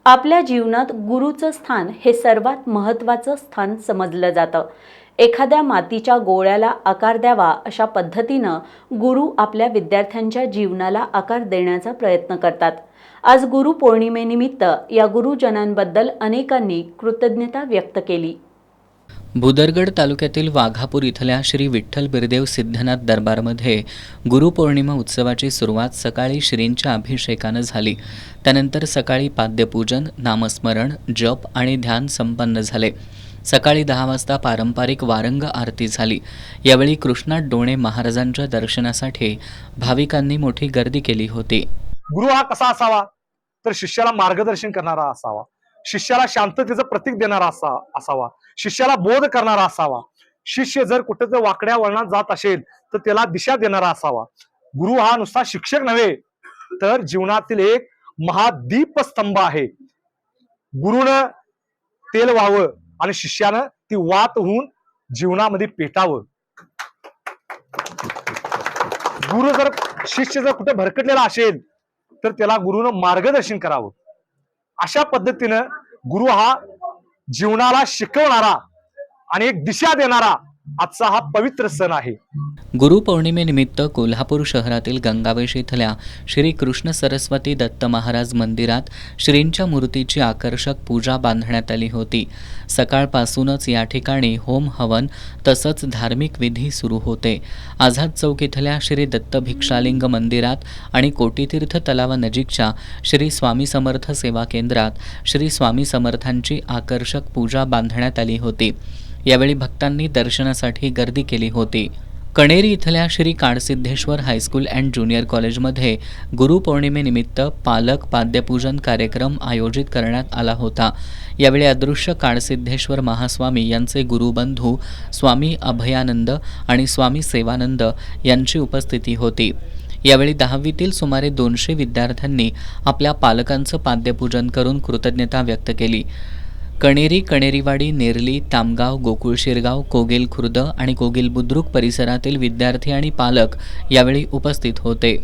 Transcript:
आपल्या जीवनात गुरुचं स्थान हे सर्वात महत्त्वाचं स्थान समजलं जातं. एखाद्या मातीच्या गोळ्याला आकार द्यावा अशा पद्धतीनं गुरु आपल्या विद्यार्थ्यांच्या जीवनाला आकार देण्याचा प्रयत्न करतात. आज गुरुपौर्णिमेनिमित्त या गुरुजनांबद्दल अनेकांनी कृतज्ञता व्यक्त केली. भुदरगड तालुक्यातील वाघापूर इथल्या श्री विठ्ठल बिरदेव सिद्धनाथ दरबारमध्ये गुरुपौर्णिमा उत्सवाची सुरुवात सकाळी श्रींच्या अभिषेकानं झाली. त्यानंतर सकाळी पाद्यपूजन, नामस्मरण, जप आणि ध्यान संपन्न झाले. सकाळी 10 वाजता पारंपरिक वारंग आरती झाली. यावेळी कृष्णात डोणे महाराजांच्या दर्शनासाठी भाविकांनी मोठी गर्दी केली होती. गुरु हा कसा असावा तर शिष्याला मार्गदर्शन करणारा असावा, शिष्याला शांततेचं प्रतीक देणारा असावा, शिष्याला बोध करणारा असावा. शिष्य जर कुठे जर वाकड्या वळणात जात असेल तर त्याला दिशा देणारा असावा. गुरु हा नुसता शिक्षक नव्हे तर जीवनातील एक महादीपस्तंभ आहे. गुरुनं तेल व्हावं आणि शिष्यानं ती वात होऊन जीवनामध्ये पेटावं. गुरु जर शिष्य जर कुठे भरकटलेला असेल तर त्याला गुरुनं मार्गदर्शन करावं. अशा पद्धतीनं गुरु हा जीवनाला शिकवणारा आणि एक दिशा देणारा आजचा हा पवित्र सण आहे. गुरुपौर्णिमेनिमित्त कोल्हापूर शहरातील गंगावेश इथल्या श्री कृष्ण सरस्वती दत्त महाराज मंदिरात श्रींच्या मूर्तीची आकर्षक पूजा बांधण्यात आली होती. सकाळपासूनच या ठिकाणी होम हवन तसंच धार्मिक विधी सुरू होते. आझाद चौक इथल्या श्री दत्त भिक्षालिंग मंदिरात आणि कोटीतीर्थ तलावानजीकच्या श्री स्वामी समर्थ सेवा केंद्रात श्री स्वामी समर्थांची आकर्षक पूजा बांधण्यात आली होती. यावेळी भक्तांनी दर्शनासाठी गर्दी केली होती. कणेरी इथल्या Shri Kadsiddheshwar high school and junior कॉलेजमध्ये गुरुपौर्णिमेनिमित्त पालक पाद्यपूजन कार्यक्रम आयोजित करण्यात आला होता. यावेळी अदृश्य काडसिद्धेश्वर महास्वामी यांचे गुरुबंधू स्वामी अभयानंद आणि स्वामी सेवानंद यांची उपस्थिती होती. यावेळी 10वीतील सुमारे 200 विद्यार्थ्यांनी आपल्या पालकांचं पाद्यपूजन करून कृतज्ञता व्यक्त केली. कणेरी, कणेरीवाडी, नेरली, तामगाव, गोकुळ शिरगाव, कोगेल खुर्द आणि कोगेल बुद्रुक परिसरातील विद्यार्थी आणि पालक यावेळी उपस्थित होते.